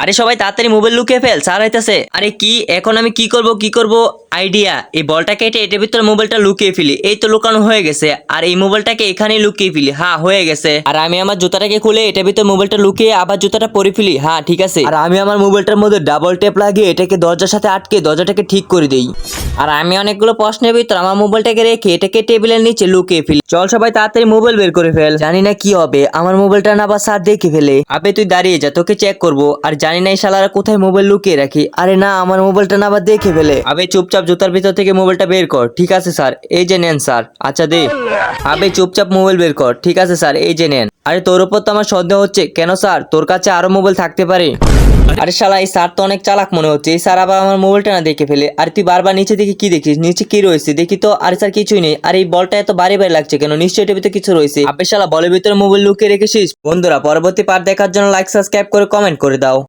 আরে সবাই তাড়াতাড়ি মোবাইল লুকিয়ে ফেল, স্যার আইতাছে। আরে কি এখন আমি কি করব আইডিয়া, এই বলটা কেটে এটার ভিতরে মোবাইলটা লুকিয়ে ফেলি। এই তো লুকানো হয়ে গেছে। আর এই মোবাইলটাকে এখানেই লুকিয়ে ফেলি। হ্যাঁ হয়ে গেছে। আর আমি আমার জুতাটাকে খুলে এটার ভিতরে মোবাইলটা লুকিয়ে আবার জুতাটা পরে ফেলি। হ্যাঁ ঠিক আছে। আর আমি আমার মোবাইলটার মধ্যে ডাবল টেপ লাগিয়ে এটাকে দরজার সাথে আটকে দরজাটাকে ঠিক করে দেই। আর আমি অনেকগুলো প্রশ্নের ভিতর আমার মোবাইলটাকে রেখে এটাকে টেবিলের নিচে লুকিয়ে ফেলি। চল সবাই তাড়াতাড়ি মোবাইল বের করে ফেল। জানি না কি হবে, আমার মোবাইলটা না আবার স্যার দেখে ফেলে। আবে তুই দাঁড়িয়ে যা, তোকে চেক করবো। আর জানি না এই শালারা কোথায় মোবাইল লুকিয়ে রাখি। আরে না, আমার মোবাইলটা না আবার দেখে ফেলে। আবে চুপচাপ জুতার ভিতর থেকে মোবাইলটা বের কর। ঠিক আছে স্যার, এই যে নেন স্যার। আচ্ছা দে। আবে চুপচাপ মোবাইল বের কর। ঠিক আছে স্যার, এই যে নেন। আরে তোর উপর তো আমার সন্দেহ হচ্ছে। কেন স্যার, তোর কাছে আরো মোবাইল থাকতে পারে। আরে শালা, এই স্যার তো অনেক চালাক মনে হচ্ছে। এই স্যার আবার আমার মোবাইলটা না দেখে ফেলে। আর তুই বারবার নিচে দিকে কি দেখিস? নিচে কি রয়েছে দেখি তো। আরে স্যার কিছুই নেই। আর এই বলটা এত বারে বারে লাগছে কেন? নিশ্চয়ই এটার ভিতরে কিছু রয়েছে। আপনি শালা বলের ভিতরে মোবাইল লুকিয়ে রেখেছিস। বন্ধুরা, পরবর্তী পার্ট দেখার জন্য লাইক সাবস্ক্রাইব করে কমেন্ট করে দাও।